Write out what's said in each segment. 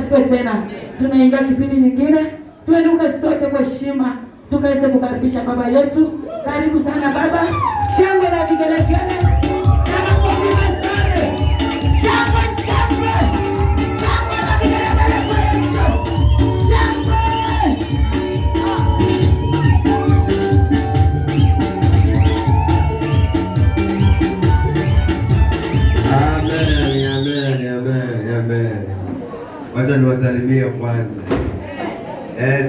asifiwe tena. Tunaingia kipindi nyingine, tuenuke sote kwa heshima tukaweze kukaribisha baba yetu. Karibu sana baba. Shangwe na vigelegele na makofi mazuri. Shangwe, shangwe. Shangwe na vigelegele kwa Yesu. Shangwe. Amen, amen, amen, amen. Wacha niwasalimie kwanza.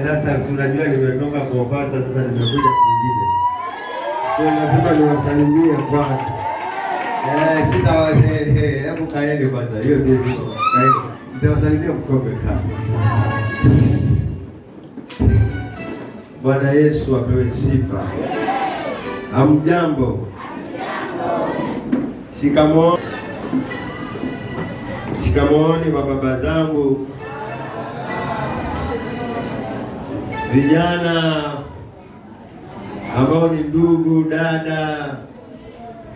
Sasa unajua nimetoka kwa pasta, sasa nimekuja kwingine. So lazima niwasalimie kwanza. Hebu kaeni kwanza. Hiyo sio kaeni. Nitawasalimia mkope kama. Bwana Yesu apewe sifa. Hamjambo. Shikamoo. Shikamooni wa baba zangu, vijana ambao ni ndugu, dada,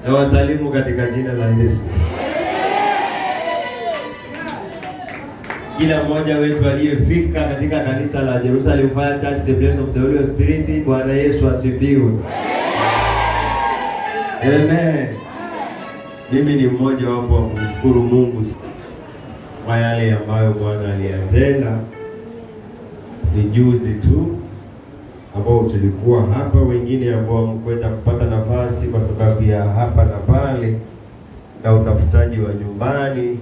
na wasalimu katika jina la Yesu. Kila mmoja wetu aliyefika katika kanisa la Jerusalem Fire Church, the place of the Holy Spirit, Bwana Yesu asifiwe. Amen. Mimi ni mmoja wapo wa kumshukuru Mungu kwa yale ambayo Bwana aliyatenda. Ni juzi tu ambao tulikuwa hapa, wengine ambao hamkuweza kupata nafasi kwa sababu ya hapa na pale na utafutaji wa nyumbani,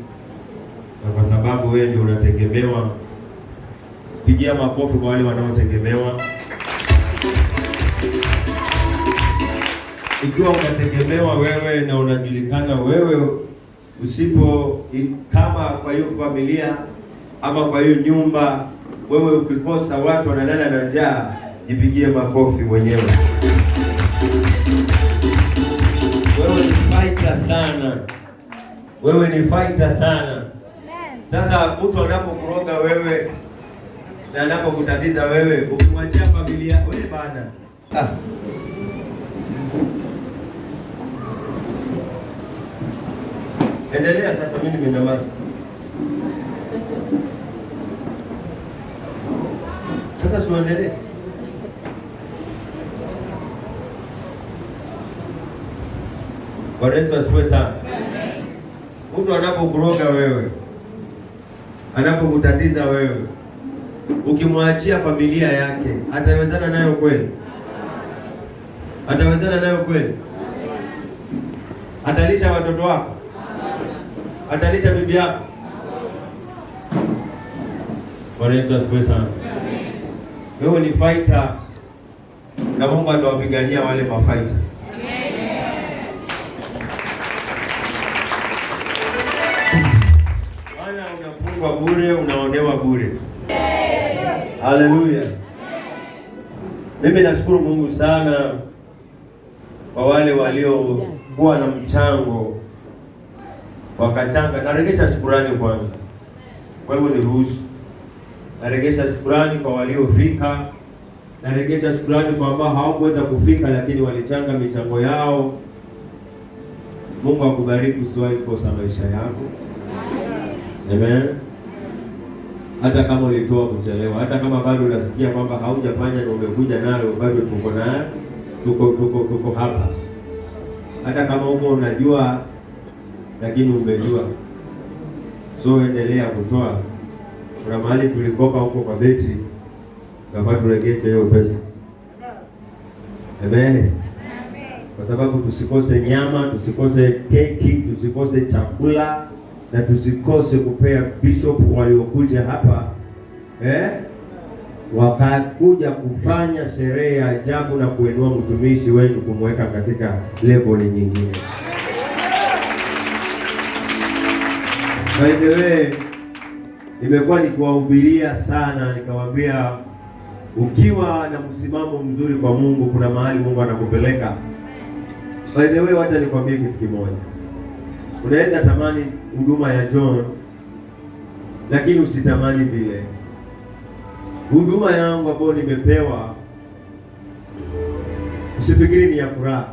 na kwa sababu wewe ndio unategemewa. Pigia makofi kwa wale wanaotegemewa. Ikiwa unategemewa wewe na unajulikana wewe, usipo kama kwa hiyo familia ama kwa hiyo nyumba, wewe ukikosa watu wanalala na njaa, jipigie makofi mwenyewe. Wewe ni fighter sana. Wewe ni fighter sana. Sasa mtu anapokuroga wewe na anapokutatiza wewe, ukimwachia familia wewe bana. Endelea sasa, mimi nimenyamaza. Sasa tuendelee. Bwana Yesu asifiwe sana. Mtu anapokuroga wewe, anapokutatiza wewe, ukimwachia familia yake, atawezana nayo kweli? Atawezana nayo kweli? Atalisha watoto wako? Atalisha bibi yako? Bwana Yesu asifiwe sana. Wewe ni fighter na Mungu atawapigania wale mafighter. Bwana, unafungwa bure, unaonewa bure. Haleluya. Mimi nashukuru Mungu sana kwa wale waliokuwa na mchango wakachanga. Naregesha shukrani kwanza. Kwa hivyo niruhusu naregesha shukrani kwa waliofika. Naregesha shukrani kwa ambao hawakuweza kufika lakini walichanga michango yao. Mungu akubariki, usiwahi kukosa maisha yako. Amen. Hata kama ulitoa kuchelewa, hata kama bado unasikia kwamba haujafanya na umekuja nayo, bado tuko naye, tuko hapa. Hata kama huko unajua lakini umejua, so endelea kutoa. Kuna mahali tulikopa huko kwa beti, nafaa turegeshe hiyo pesa. Amen. Kwa sababu tusikose nyama, tusikose keki, tusikose chakula, na tusikose kupea bishop waliokuja hapa wakakuja kufanya sherehe ya ajabu na kuinua mtumishi wenu, kumweka katika level nyingine. By the way, nimekuwa nikiwahubiria sana, nikawaambia ukiwa na msimamo mzuri kwa Mungu, kuna mahali Mungu anakupeleka. By the way, wacha nikwambie kitu kimoja. Unaweza tamani huduma ya John, lakini usitamani vile. Huduma yangu ambayo nimepewa, usifikiri ni ya furaha.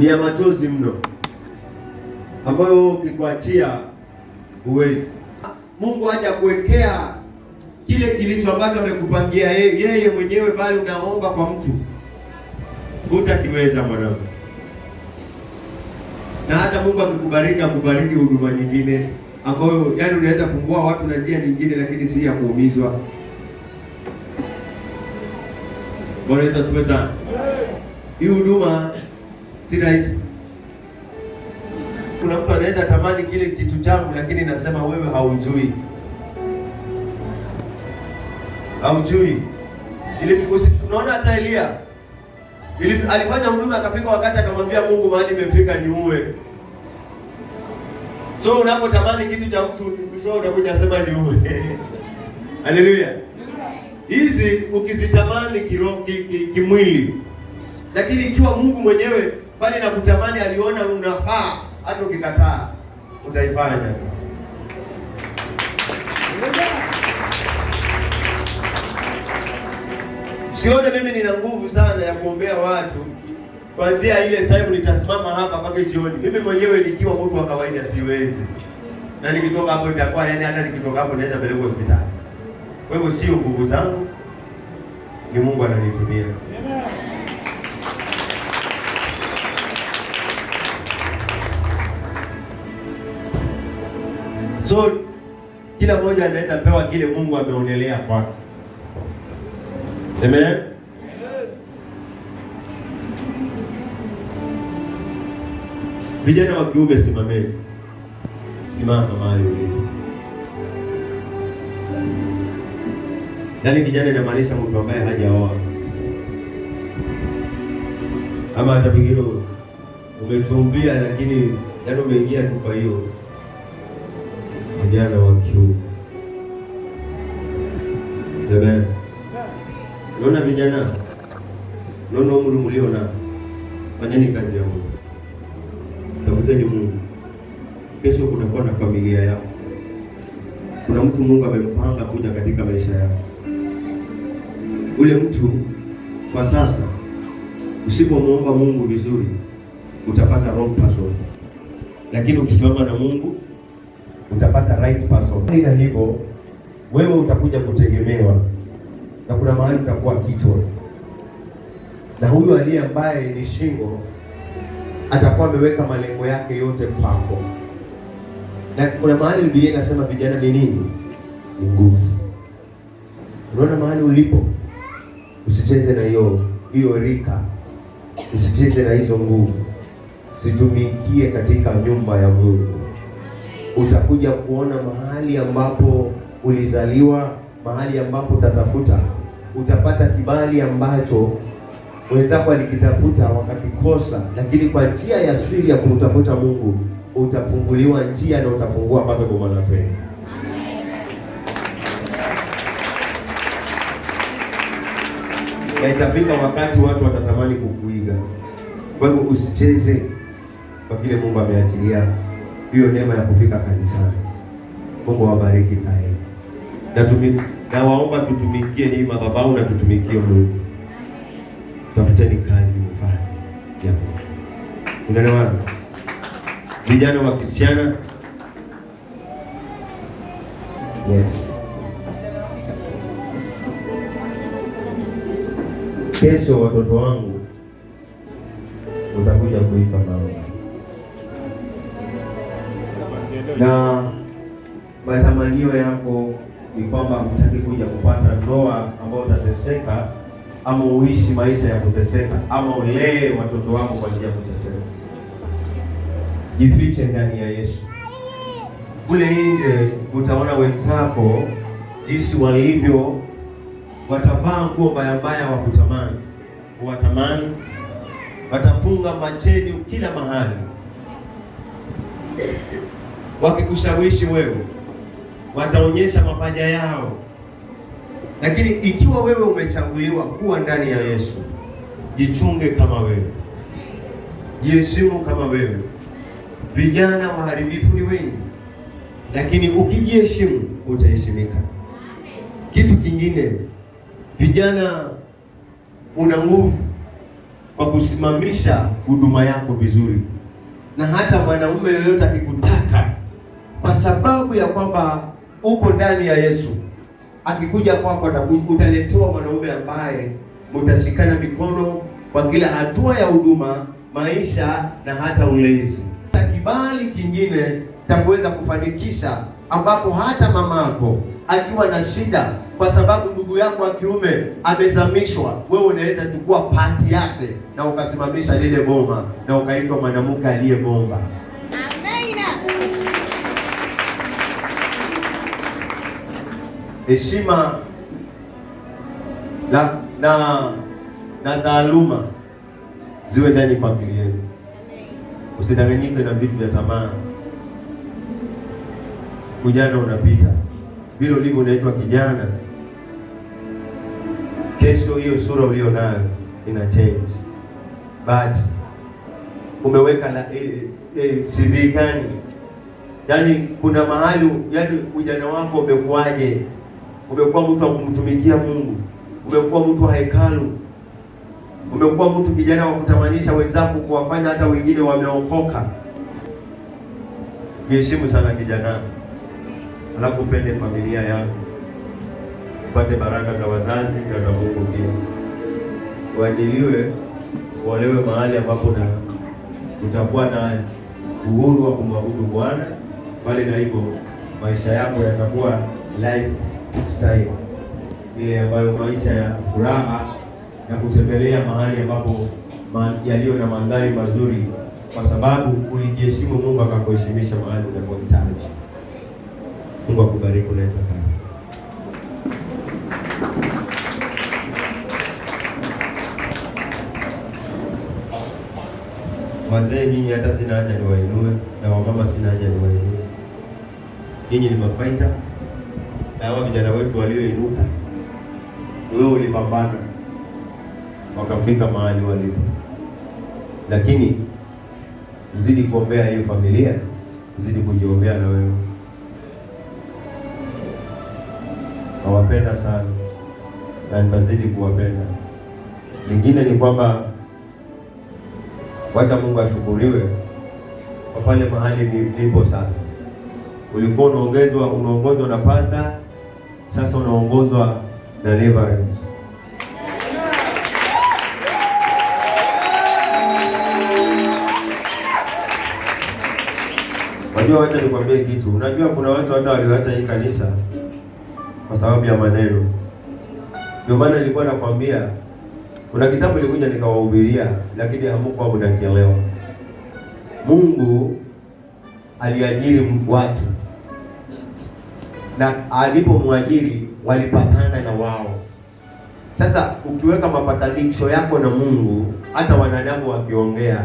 Ni ya machozi mno, ambayo ukikuachia uwezi. Mungu haja kuwekea kile kilicho ambacho amekupangia yeye mwenyewe, bali unaomba kwa mtu, hutakiweza mwanangu. Na hata Mungu akubariki huduma nyingine ambayo yani unaweza kufungua watu na njia nyingine, lakini si ya kuumizwa. Bwana Yesu asifiwe sana. Hii huduma si rahisi. Kuna mtu anaweza tamani kile kitu changu, lakini nasema wewe haujui. Ili unaona hata Elia alifanya huduma, akafika wakati akamwambia Mungu, mahali imefika niue. So unapotamani kitu cha mtu, so unakuja kusema niue. Haleluya. Hizi ukizitamani kiroho kimwili, lakini ikiwa Mungu mwenyewe bali na kutamani aliona unafaa, hata ukikataa utaifanya. Sione mimi nina nguvu sana ya kuombea watu kuanzia ile sasa nitasimama hapa mpaka jioni. Mimi mwenyewe nikiwa mtu wa kawaida siwezi. Na nikitoka hapo nitakuwa yani hata nikitoka hapo naweza peleka hospitali. Kwa hivyo sio nguvu zangu, ni Mungu ananitumia. So kila mmoja anaweza pewa kile Mungu ameonelea kwake. Amen. Vijana wa kiume simameni. Simama mahali ulipo. Yaani kijana inamaanisha mtu ambaye hajaoa. Ama hata pengine umechumbia lakini yaani umeingia tu kwa hiyo. Vijana wa kiume. Amen. Unaona vijana, unaona umri mlio na fanyeni kazi ya Mungu. Tafuteni Mungu. Kesho kutakuwa na familia yako. Kuna mtu Mungu amempanga kuja katika maisha yako. Ule mtu kwa sasa usipomwomba Mungu vizuri utapata wrong person. Lakini ukisimama na Mungu utapata right person. Na hivyo wewe utakuja kutegemewa. Na kuna mahali utakuwa kichwa. Na huyu aliye ambaye ni shingo atakuwa ameweka malengo yake yote kwako. Na kuna mahali Biblia inasema vijana ni nini? Ni nguvu. Unaona mahali ulipo, usicheze na hiyo rika. Usicheze na hizo nguvu. Situmikie katika nyumba ya Mungu. Utakuja kuona mahali ambapo ulizaliwa, mahali ambapo utatafuta, utapata kibali ambacho wenzako walikitafuta wakakikosa, lakini kwa njia ya siri ya kumtafuta Mungu utafunguliwa njia na utafungua mpaka kwa maana kweli. Na itafika wakati watu watatamani kukuiga. Kwa hivyo usicheze kwa kile Mungu ameachilia hiyo neema ya kufika kanisani. Mungu awabariki naye. Na waomba tutumikie hii madhabahu na tutumikie Mungu. Tafuteni kazi mfanye. Yeah. Unaelewana? Vijana wa kisichana. Yes. Kesho watoto wangu utakuja kuitwa mama. Na matamanio yako ni kwamba hutaki kuja kupata ndoa ambayo utateseka, ama uishi maisha ya kuteseka, ama ulee watoto wako kwa njia ya kuteseka. Jifiche ndani ya Yesu. Kule nje utaona wenzako jinsi walivyo, watavaa nguo mbaya mbaya wa kutamani, watamani, watafunga macheni kila mahali, wakikushawishi wewe, wataonyesha mapaja yao. Lakini ikiwa wewe umechaguliwa kuwa ndani ya Yesu, jichunge kama wewe, jiheshimu kama wewe. Vijana waharibifu ni wengi, lakini ukijiheshimu utaheshimika. Kitu kingine, vijana una nguvu kwa kusimamisha huduma yako vizuri, na hata mwanaume yoyote akikutaka kwa sababu ya kwamba uko ndani ya Yesu, akikuja kwako utaletewa mwanaume ambaye mtashikana mikono kwa kila hatua ya huduma, maisha na hata ulezi. Kibali kingine cha kuweza kufanikisha, ambapo hata mamako akiwa na shida kwa sababu ndugu yako wa kiume amezamishwa, wewe unaweza chukua pati yake na ukasimamisha lile bomba na ukaitwa mwanamke aliyebomba. Amina. Heshima na taaluma ziwe ndani kwa akili yenu. Usidanganyike na vitu vya tamaa. Ujana unapita, vile ulivyo unaitwa kijana, kesho hiyo sura ulio nayo ina change. But umeweka CV gani? Yaani kuna mahali, yaani ujana wako umekuaje? Umekuwa mtu wa kumtumikia Mungu, umekuwa mtu wa hekalu, umekuwa mtu kijana wa kutamanisha wenzako, kuwafanya hata wengine wameokoka. Jiheshimu sana kijana, alafu upende familia yako, upate baraka za wazazi na za Mungu pia. Uajiliwe, uolewe mahali ambapo na utakuwa na uhuru wa kumwabudu Bwana, bali na hivyo maisha yako yatakuwa lifestyle ile ambayo maisha ya furaha na kutembelea mahali ambapo yaliyo na mandhari mazuri, kwa sababu ulijiheshimu, Mungu akakuheshimisha mahali unapohitaji. Mungu akubariki. Unaweza kaa. Wazee nyinyi hata sina haja niwainue, na wamama sina haja niwainue. Nyinyi ni mafaita, na hawa vijana wetu walioinuka, wewe ulipambana wakafika mahali walipo. Lakini uzidi kuombea hiyo familia, uzidi kujiombea na wewe. Nawapenda sana na nitazidi kuwapenda. Lingine ni kwamba wacha Mungu ashukuriwe kwa pale mahali nilipo sasa. Ulikuwa unaongozwa na pastor, sasa unaongozwa na Reverend. Unajua, wacha nikwambie kitu. Unajua kuna watu hata walioacha hii kanisa kwa sababu ya maneno. Ndio maana nilikuwa nakwambia kuna kitabu nilikuja nikawahubiria, lakini hamkuwa mnakielewa. Mungu aliajiri watu, na alipomwajiri walipatana na wao. Sasa ukiweka mapatanisho yako na Mungu, hata wanadamu wakiongea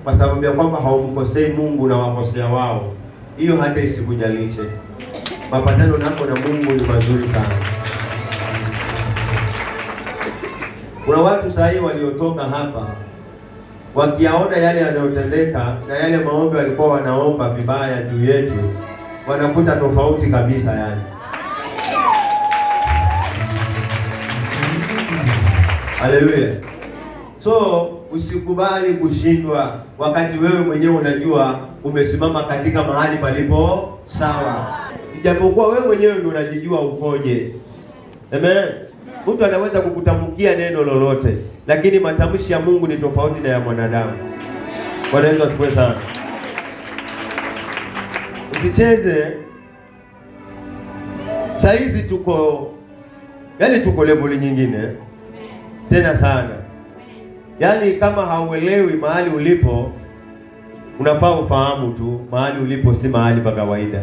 kwa sababu ya kwamba haumkosei Mungu na wakosea wao, hiyo hata isikujalishe. Mapatano nako na Mungu ni mazuri sana. Kuna watu sahihi waliotoka hapa wakiyaona yale yanayotendeka na yale maombi walikuwa wanaomba vibaya juu yetu, wanakuta tofauti kabisa yani. Haleluya. So usikubali kushindwa wakati wewe mwenyewe unajua umesimama katika mahali palipo sawa. Ijapokuwa wewe mwenyewe ndio unajijua ukoje. Amen. Mtu anaweza kukutamkia neno lolote, lakini matamshi ya Mungu ni tofauti na ya mwanadamu. Bwana Yesu asifiwe sana. Usicheze. Saizi tuko level nyingine tena sana. Yaani kama hauelewi mahali ulipo, unafaa ufahamu tu mahali ulipo si mahali pa kawaida.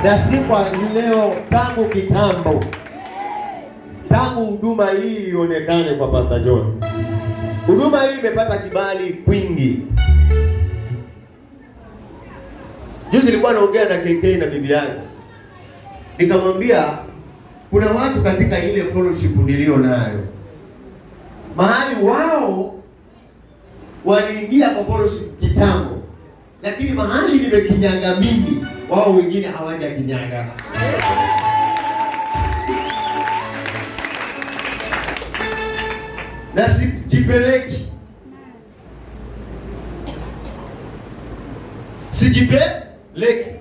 Na si kwa leo, tangu kitambo, tangu huduma hii ionekane kwa Pastor John. Huduma hii imepata kibali kwingi. Juzi nilikuwa naongea na KK na bibi yangu, nikamwambia kuna watu katika ile fellowship nilio nayo, mahali wao waliingia kwa fellowship kitambo, lakini mahali nimekinyanga mimi, wao wengine hawaja kinyanga. Na sijipeleki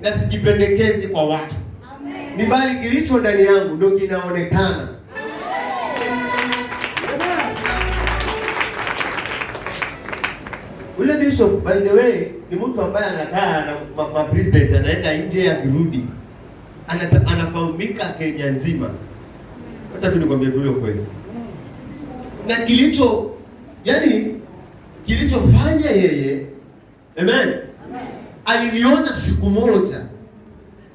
na sijipendekezi kwa watu. Ni bali kilicho ndani yangu ndio kinaonekana. Ule bishop, by the way, ni mtu ambaye anakaa na president, anaenda nje akirudi. Anafahamika Kenya nzima. Hata tu nikwambie vile kweli. Na kilichofanya yeye, amen, aliliona siku moja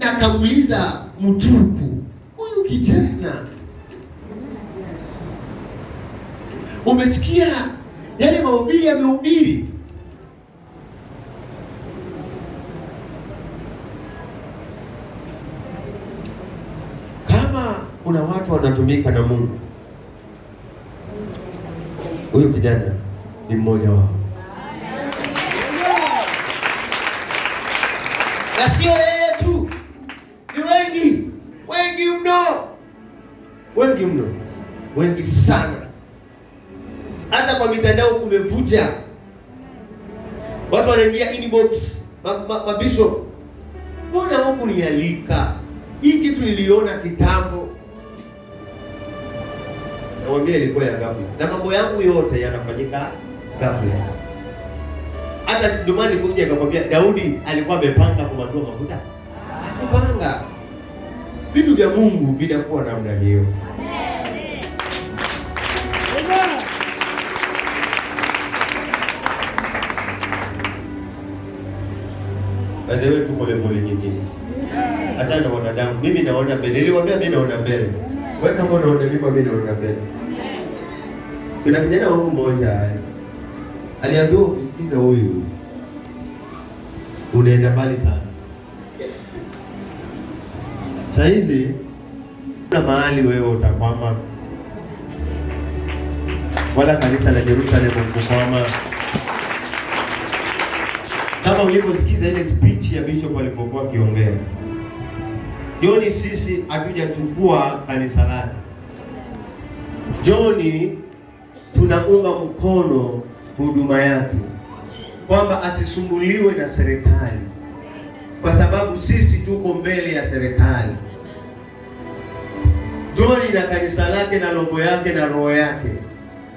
na akamuuliza Mtuku, huyu kijana, umesikia yale mahubiri amehubiri? Kama kuna watu wanatumika na Mungu, huyu kijana ni mmoja wao. Na sio yeye tu, ni wengi sana. Hata kwa mitandao kumevuja, watu wanaingia inbox, mabishop, mbona huku nialika hii kitu niliona kitambo? Nawaambia ilikuwa ya ghafla, na mambo yangu yote yanafanyika ghafla. Hata dumani kuja akakwambia Daudi alikuwa amepanga kumatoa mafuta. Hakupanga. Vitu vya Mungu vinakuwa namna hiyo. Baadaye tuko level nyingine. Hata na wanadamu, mimi naona mbele. Niliwaambia mimi naona mbele. Wewe kama unaona nyuma, mimi naona mbele. Kuna kijana wangu mmoja aliambiwa, ukisikiza huyu unaenda mbali sana. Sasa hizi kuna mahali wewe utakwama, wala kanisa la Jerusalem kukwama. Kama uliposikiza ile speech ya bishop alipokuwa akiongea, Joni, sisi hatujachukua kanisa lake. Joni tunaunga mkono huduma yake, kwamba asisumbuliwe na serikali, kwa sababu sisi tuko mbele ya serikali. Joni na kanisa lake na logo yake na roho yake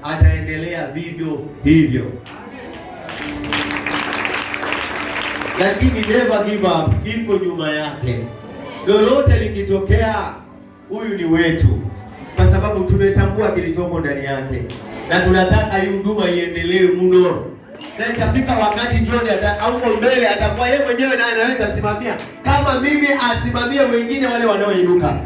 ataendelea vivyo hivyo. Lakini never give up, ipo nyuma yake. Lolote likitokea, huyu ni wetu, kwa sababu tumetambua kilichoko ndani yake, na tunataka hii huduma iendelee mno. Na itafika wakati John au mbele atakuwa yeye mwenyewe naye anaweza simamia, kama mimi asimamie wengine wale wanaoinuka.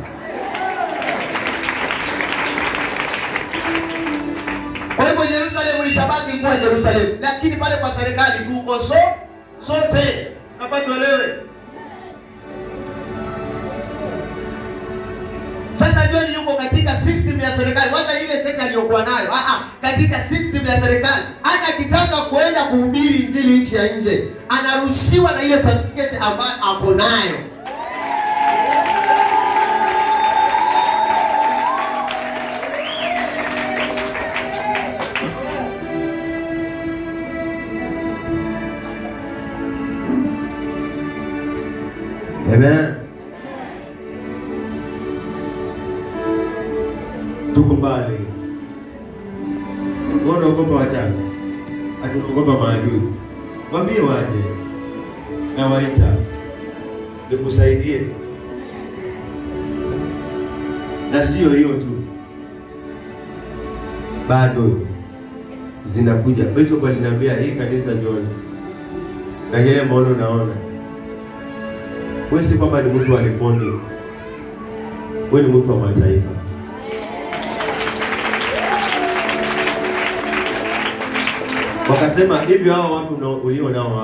Kwa hivyo Yerusalemu itabaki kuwa Yerusalemu, lakini pale kwa serikali tuko sote napata wewe. Sasa John yuko katika system ya serikali, hata ile cheka aliyokuwa nayo. Katika system ya serikali, hata akitaka kuenda kuhubiri injili nchi ya nje, anaruhusiwa na ile certificate ambayo hapo nayo. Amen. Tuko mbali. Mbona ugopa wachawi? Atuogopa maadui. Mwambie waje. Na waita. Nikusaidie. Na sio hiyo tu, bado zinakuja. Bishop aliniambia hii kanisa John, na yale maono unaona, wewe si kwamba ni mtu wa Likoni, wewe ni mtu wa mataifa. Wakasema hivyo hao watu ulio nao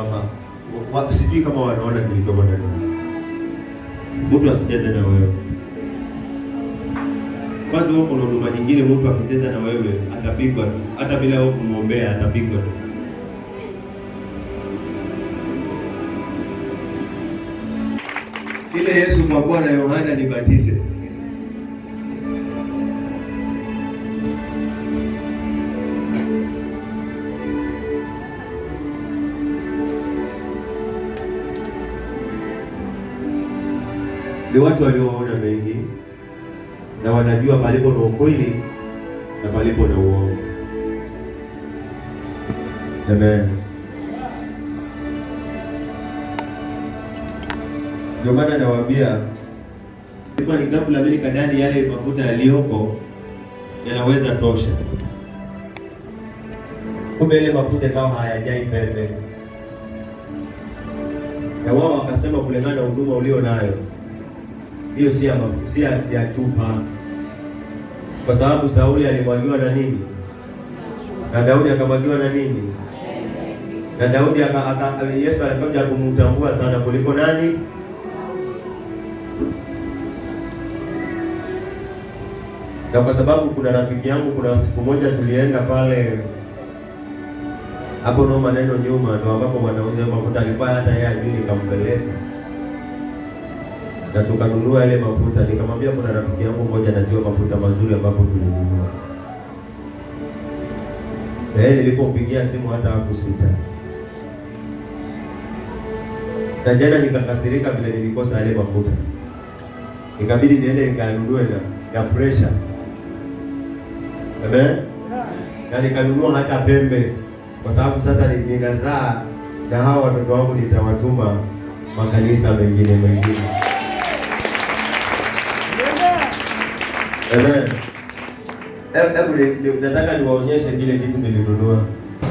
hapa, sijui kama wanaona kilichoko ndani. Mtu asicheze na wewe. Kwanza huko kuna huduma nyingine, mtu akicheza na wewe atapigwa tu, hata bila wewe kumuombea atapigwa tu. Ile Yesu kwa Bwana Yohana nibatize. ni watu walioona mengi na wanajua palipo na ukweli na palipo na uongo. Amen. Ndio maana nawaambia ilikuwa ni ghafla mimi kadani yale mafuta yaliyoko yanaweza tosha. Kumbe ile mafuta kama hayajai pembe. Na wao wakasema kulingana na huduma ulio nayo, hiyo si ya chupa. Kwa sababu Sauli alimwagiwa na nini? Na Daudi akamwagiwa na nini? Na Daudi Yesu alikuja kumtambua sana kuliko nani? Na kwa sababu kuna rafiki yangu, kuna siku moja tulienda pale hapo no maneno nyuma, ndio ambapo wanauza mafuta, alikuwa hata yeye ajui, nikampeleka na tukanunua ile mafuta. Nikamwambia kuna rafiki yangu mmoja anajua mafuta mazuri ambapo tulinunua. Nilipompigia simu hata hakusita. Na jana nikakasirika vile nilikosa ile mafuta. Ikabidi niende nikanunue na pressure. Amen. Na nikanunua hata pembe, kwa sababu sasa ninazaa na hao watoto wangu nitawatuma makanisa mengine. Amen. Hebu nataka niwaonyeshe kile kitu nilinunua,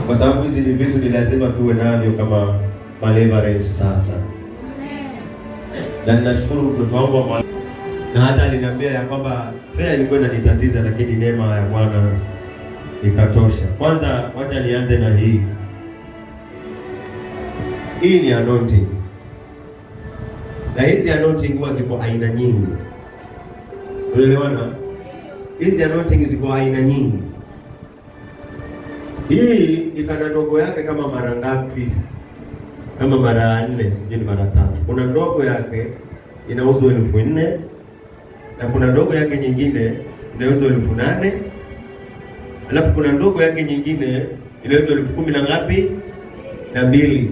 kwa sababu hizi ni vitu ni lazima tuwe navyo kama Deliverance sasa. Na ninashukuru mtoto wangu na hata aliniambia ya kwamba fare ilikuwa inanitatiza, lakini neema ya Bwana ikatosha. Kwanza wacha nianze na hii. Hii ni anointing. Na hizi anointing huwa ziko aina nyingi. Unaelewana? Hizi anointing ziko aina nyingi. Hii ikana ndogo yake kama mara ngapi? Kama mara 4, sijui mara 3. Kuna ndogo yake inauzwa 4,000 na kuna ndogo yake nyingine inauzwa 8,000. Alafu kuna ndogo yake nyingine inauzwa 10,000 na ngapi? Na 2.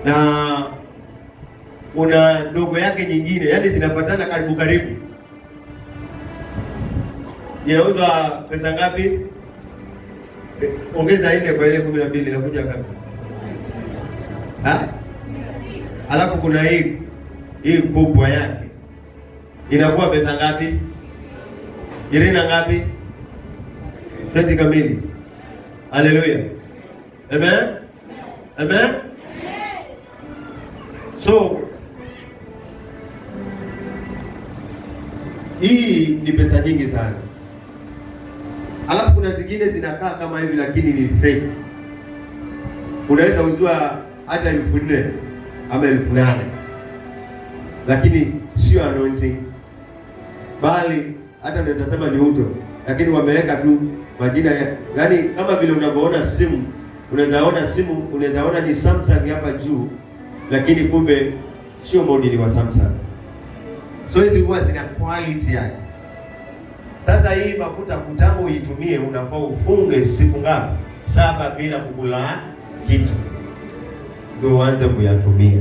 Na kuna ndogo yake nyingine, yaani zinafuatana karibu. Inauzwa pesa ngapi? Ongeza 4 kwa ile 12 inakuja ngapi? Alafu kuna hii kubwa yake inakuwa pesa ngapi? 20 ngapi? 20 kamili. Haleluya. Amen. Amen. So hii ni pesa nyingi sana. Alafu kuna zingine zinakaa kama hivi lakini ni fake. Unaweza uziwa hata 4,000 ama 8,000. Lakini sio anointing. Bali hata unaweza sema ni uto, lakini wameweka tu majina yaani kama vile unavyoona simu, unaweza ona ni Samsung hapa juu, lakini kumbe sio modeli wa Samsung. So hizi huwa zina quality yake. Sasa hii mafuta kutambo uitumie, unafaa ufunge siku ngapi? 7 bila kukula kitu, ndio uanze kuyatumia.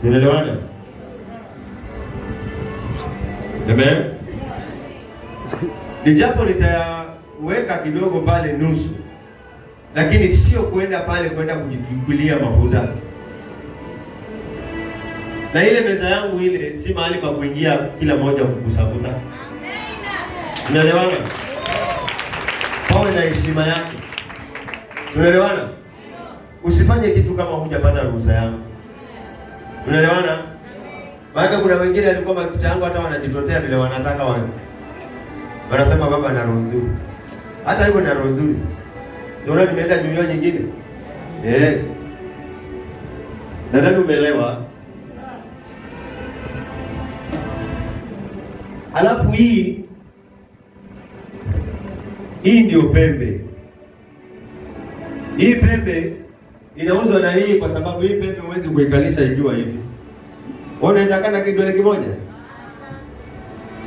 Unaelewana? Amen. Ni japo nitaweka kidogo pale nusu, lakini sio kwenda pale kwenda kujichukulia mafuta. Na ile meza yangu ile si mahali pa kuingia kila moja kugusagusa. Unaelewana? Pawe na heshima yake. Unaelewana? Usifanye kitu kama hujapata ruhusa yangu. Unaelewana? Maana kuna wengine walikuwa mafuta yangu hata wanajitotea vile wanataka wao. Wanasema baba na roho nzuri. Hata hivyo na roho nzuri. Sio nimeenda jumuiya nyingine. Nadhani umeelewa. Alafu hii ndio pembe. Hii pembe inauzwa na hii kwa sababu hii pembe huwezi kuikalisha ikiwa hivi. Unaweza kana kidole kimoja.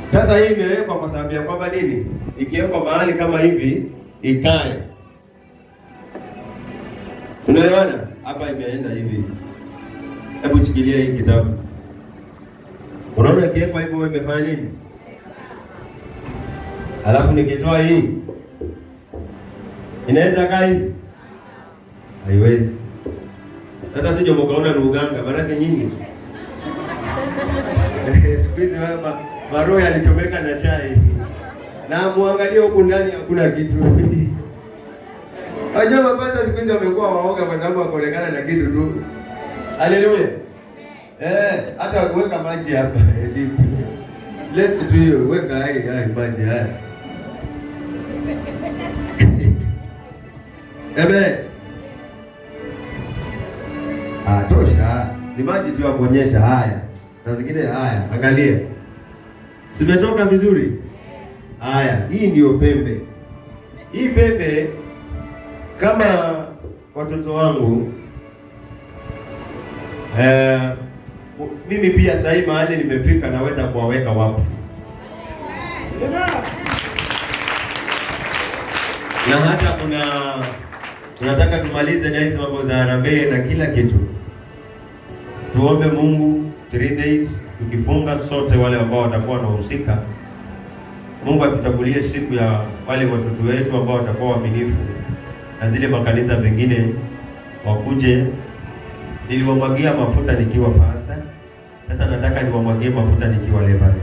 Sasa hii imewekwa kwa sababu ya kwamba nini? Ikiwekwa mahali kama hivi ikae. Unaelewana? Hapa imeenda hivi. Hebu chikilia hii kitabu. Unaona ikiwekwa hivyo wewe imefanya nini? Alafu nikitoa hii inaweza kaa hivi? Haiwezi. Sasa sije mkaona ni uganga, baraka nyingi. Siku hizi maroho yalichomeka na chai. Na muangalie huku ndani hakuna kitu. Wajua mapata siku hizi wamekuwa waoga kwa sababu wakaonekana na kitu tu. Haleluya. Hata kuweka maji hapa. Leta tu hiyo, weka hai maji haya. Amen. Tosha. Ni maji tu ya kuonyesha haya. Saa zingine haya, angalia. Simetoka vizuri? Haya, hii ndio pembe. Hii pembe kama watoto wangu mimi pia sasa hivi mahali nimefika naweza kuwaweka wakfu. Na hata tunataka tumalize na hizo mambo za harambee na kila kitu. Tuombe Mungu 3 days tukifunga sote wale ambao watakuwa wanahusika. Mungu atuchagulie siku ya wale watoto wetu ambao watakuwa waaminifu na zile makanisa mengine wakuje. Niliwamwagia mafuta nikiwa pastor. Sasa nataka niwamwagie mafuta nikiwa leader.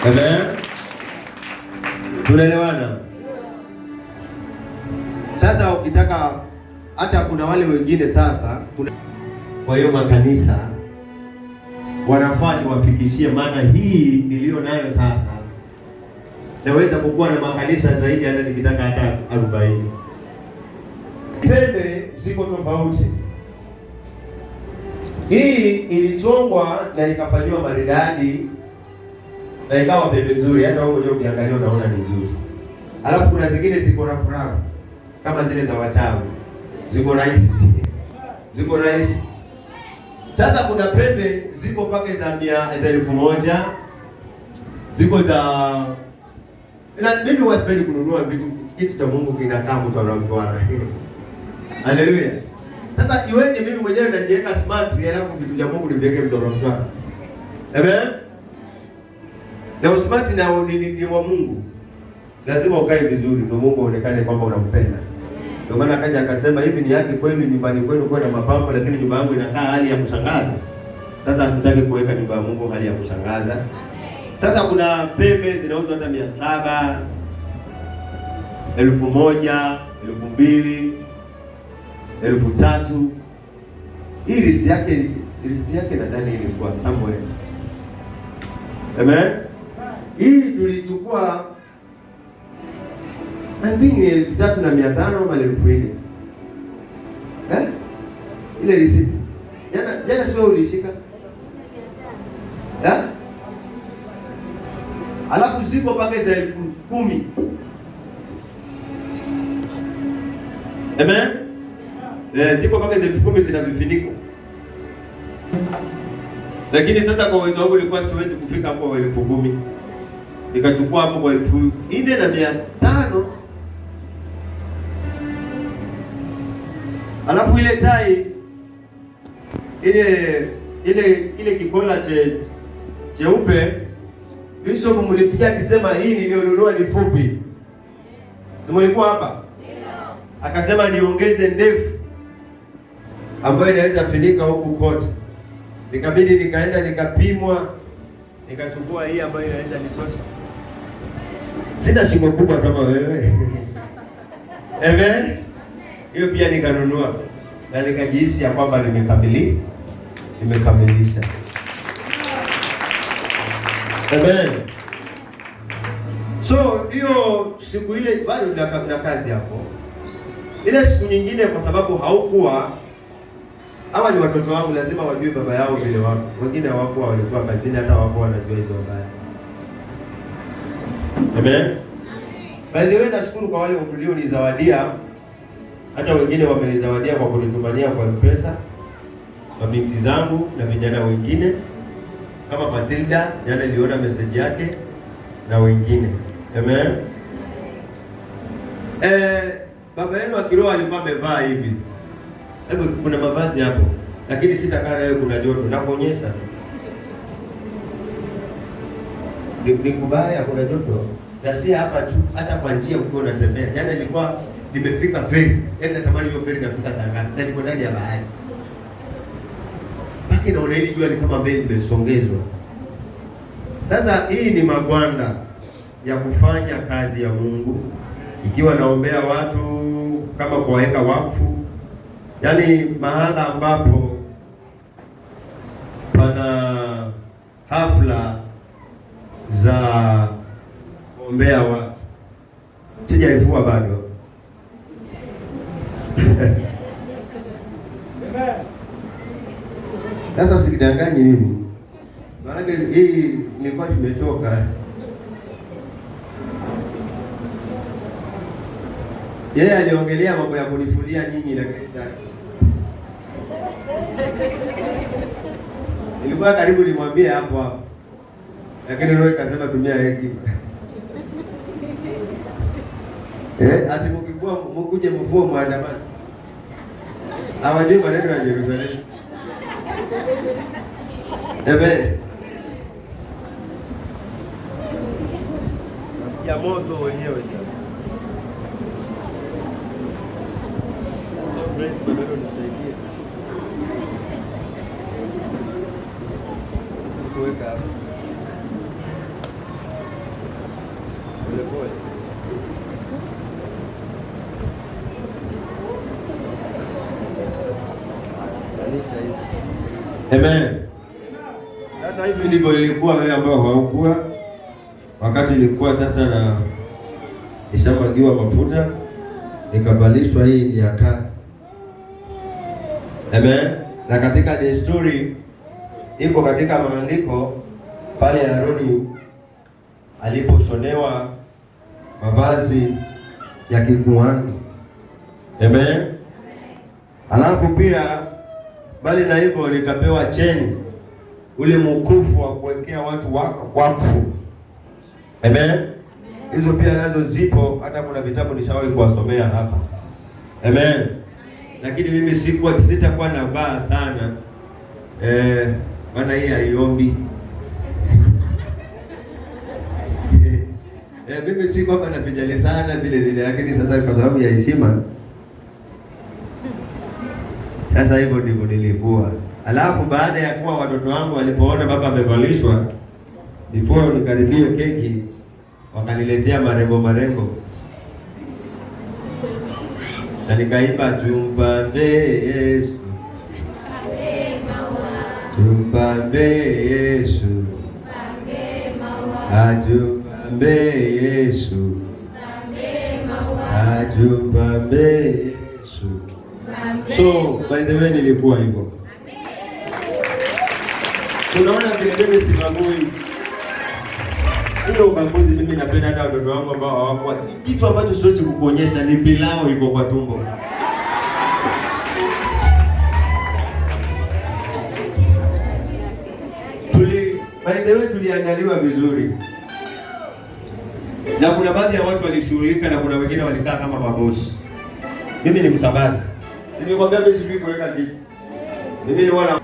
Amen. Tunaelewana? Sasa ukitaka hata kuna wale wengine sasa kwa hiyo makanisa wanafaa niwafikishie, maana hii nilio nayo sasa naweza kukuwa na makanisa zaidi hata nikitaka hata 40. Pembe ziko tofauti. Hii ilichongwa na ikafanywa maridadi na ikawa pembe nzuri, hata wewe unajua ukiangalia unaona ni nzuri. Alafu kuna zingine ziko rafu kama zile za wachawi. Ziko rahisi. Ziko rahisi. Sasa kuna pembe ziko pake za 1,000. Ziko za mimi wasipendi kununua kitu cha Mungu kinakaa mtu anamtwara. Haleluya. Sasa iweje mimi mwenyewe najiweka smart alafu vitu vya Mungu niviweke mtu anamtwara? Amen. Na smart na ni wa Mungu. Lazima ukae vizuri ndio Mungu aonekane kwamba unampenda. Ndio maana akaja akasema hivi ni yake kwenu nyumbani kwenu kwa na mapambo, lakini nyumba yangu inakaa hali ya kushangaza. Sasa hatutaki kuweka nyumba ya Mungu hali ya kushangaza. Sasa kuna pembe zinauzwa hata 700, 1,000, 2,000, 3,000. Hii list yake nadhani ilikuwa somewhere. Amen. Hii tulichukua andini 3,500 ama 4,000. Ile receipt. Jana sio ulishika? Alafu ziko pake za 10,000. Amen. Ziko pake za 10,000 zina vifuniko. Lakini sasa kwa uwezo wangu nilikuwa siwezi kufika hapo 10,000. Nikachukua hapo kwa 4,500. Alafu ile tai ile kikola cheupe Bishop mlisikia akisema hii nilionunua ni fupi. Simulikuwa hapa? Ndio. Akasema niongeze ndefu ambayo inaweza finika huku kote. Nikabidi nikaenda nikapimwa, nikachukua hii ambayo inaweza nitosha. Sina shingo kubwa kama wewe. Amen. Hiyo pia nikanunua na nikajihisi ya kwamba nimekamilisha. Amen. So hiyo siku ile bado na kazi hapo. Ile siku nyingine kwa sababu haukuwa hawa ni watoto wangu, lazima wajue baba yao vile wako. Wengine hawakuwa, walikuwa kazini, hata hawakuwa wanajua hizo habari. Amen. By the way, nashukuru kwa wale walionizawadia. Hata wengine wamenizawadia kwa kunitumania kwa M-Pesa. Mabinti zangu na vijana wengine kama Matilda, jana niliona message yake na wengine. Amen. Baba yenu wa kiroho alikuwa amevaa hivi. Hebu kuna mavazi hapo. lakini sitakaa nawe kuna joto, nakuonyesha tu. Ni kubaya kuna joto. Na si hapa tu, hata kwa njia ukiwa unatembea. Jana nilikuwa nimefika feri. Yaani natamani hiyo feri nafika saa ngapi? Na niko ndani ya bahari. Baki naona hili jua ni kama mbele imesongezwa. Sasa hii ni magwanda ya kufanya kazi ya Mungu. Ikiwa naombea watu kama kuwaweka wakfu. Yaani mahala ambapo pana hafla za kuombea watu. Sijaifua bado. Sasa sikidanganyi mimi. Maana hii nilikuwa tumetoka. Yeye aliongelea mambo ya kunifulia nyinyi na Kristo. Nilikuwa karibu nimwambie hapo hapo. Lakini roho ikasema tumia hekima. Ati mkivua mkuje mvue muandamano. Hawajui maneno ya Yerusalemu. Nasikia moto wenyewe sasa. So praise the Lord, nisaidie. Kuweka hapo. Pole. Amen. Sasa hivi ndivyo ilikuwa wewe ambao haukuwa. Wakati ilikuwa sasa na nishamwagiwa mafuta nikabalishwa, hii ni ya kazi. Amen. Na katika desturi iko katika maandiko pale Haruni aliposhonewa mavazi ya kikuhani. Amen. Alafu pia bali na hivyo nikapewa cheni, ule mkufu wa kuwekea watu wakfu. Amen. Hizo pia nazo zipo, hata kuna vitabu nishawahi kuwasomea hapa. Amen. Lakini mimi sitakuwa navaa sana. Maana hii haiombi. Mimi si kwamba napijali sana vile, lakini sasa kwa sababu ya heshima. Sasa hivyo ndivyo nilikuwa. Alafu baada ya kuwa watoto wangu walipoona baba amevalishwa, before nikaribie keki, wakaniletea marembo. Na nikaimba tumpambe Yesu. Tumpambe Yesu. Atumpambe Yesu. Atumpambe Yesu. So, by the way nilikuwa hivyo. Tunaona vile mimi sibagui. Sio ubaguzi, mimi napenda hata watoto wangu ambao hawakuwa. Kitu ambacho siwezi kukuonyesha ni pilau iko kwa tumbo. By the way tuliandaliwa vizuri. Na kuna baadhi ya watu walishughulika na kuna wengine walikaa kama mabosi. Mimi ni msabazi. Nilikwambia mimi sijui kuweka kitu. Mimi ni wala.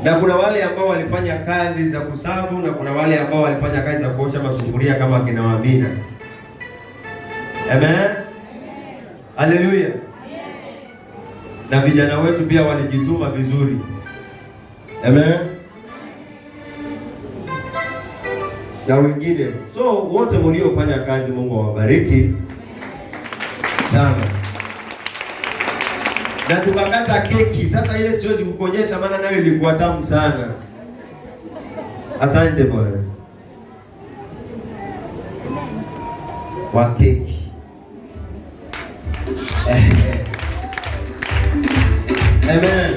Na kuna wale ambao walifanya kazi za kusavu na kuna wale ambao walifanya kazi za kuosha masufuria kama kina Amina. Amen. Haleluya. Na vijana wetu pia walijituma vizuri. Amen. Na wengine. So wote mliofanya kazi Mungu awabariki sana. Na tukakata keki. Sasa ile siwezi kukuonyesha maana nayo ilikuwa tamu sana. Asante Bwana. Wa keki. Amen.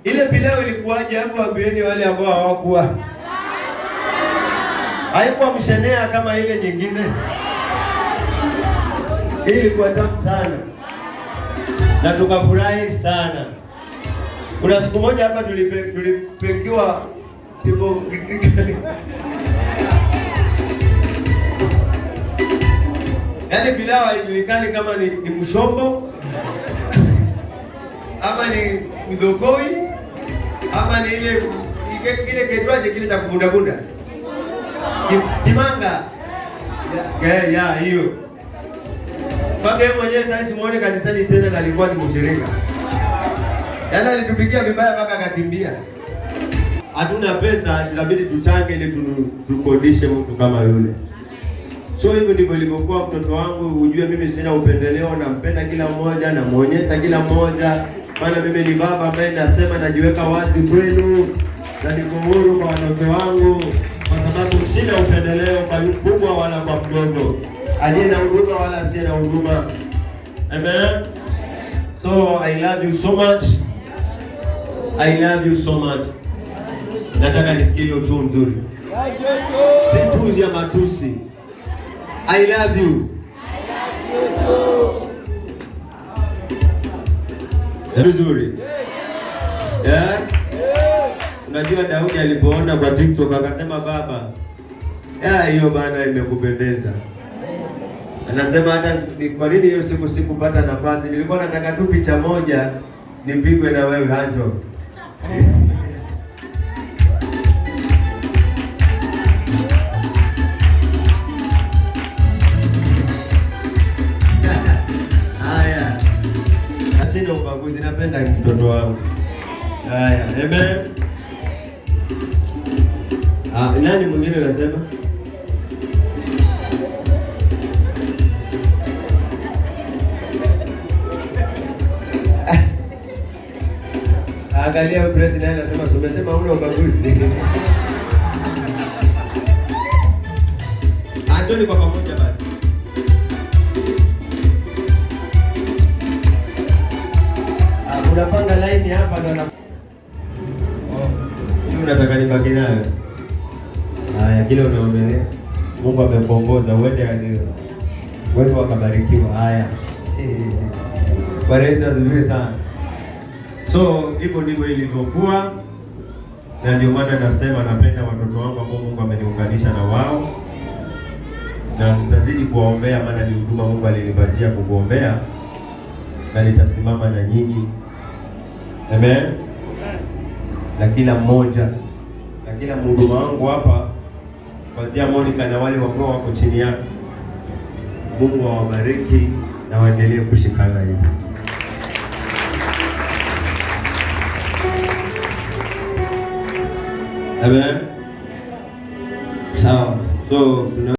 Ile pilau ilikuwaje hapo, ambieni wale ambao hawakuwa. Haikuwa mshenea kama ile nyingine. Ilikuwa tamu sana. Na tukafurahi sana. Kuna siku moja hapa tulipekiwa tibo. Yaani pilau haijulikani kama ni mshombo ama ni mdhokoi ama ni ile ketwaje kile cha kubunda bunda kimanga ya hiyo mpaka yeye mwenyewe sasa simuone kanisani tena, na alikuwa ni mshirika. Yaani alitupigia vibaya mpaka akakimbia. Hatuna pesa, tunabidi tuchange ili tukodishe mtu kama yule. So hivyo ndivyo ilivyokuwa mtoto wangu. Ujue mimi sina upendeleo, nampenda kila mmoja, namuonyesha kila mmoja. Maana mimi ni baba ambaye nasema najiweka wazi kwenu na niko huru kwa watoto wangu, kwa sababu sina upendeleo kwa mkubwa wala kwa mdogo, aliye na huduma wala asiye na huduma. Amen. So I love you so much. I love you so much. Nataka nisikie hiyo tu nzuri. Si tu ya matusi. I love you. Nzuri. Yeah. Unajua Daudi alipoona kwa TikTok akasema baba, hiyo bana imekupendeza. Anasema hata kwa nini hiyo siku sikupata nafasi? Nilikuwa nataka tu picha moja nipigwe na wewe Hanjo. Haya. Sina ubaguzi, napenda mtoto wangu. Haya, amen. Nani mwingine anasema? Angalia president anasema umesema una ubaguzi. Anjoni kwa pamoja basi. Unapanga line hapa ndo unataka nibaki nayo. Haya, kile unaongelea Mungu amekuongoza uende hadi wewe wakabarikiwa. Haya. Bwana Yesu asifiwe sana. So hivyo ndivyo ilivyokuwa, na ndio maana nasema napenda watoto wangu ambao Mungu ameniunganisha na wao, na nitazidi kuwaombea, maana ni huduma Mungu alinipatia kukuombea, na nitasimama na nyinyi. Amen. Na kila mmoja, na kila mhuduma wangu hapa, kuanzia Monica na wale ambao wako chini yako, Mungu awabariki na waendelee kushikana hivi. Amen. Sawa. So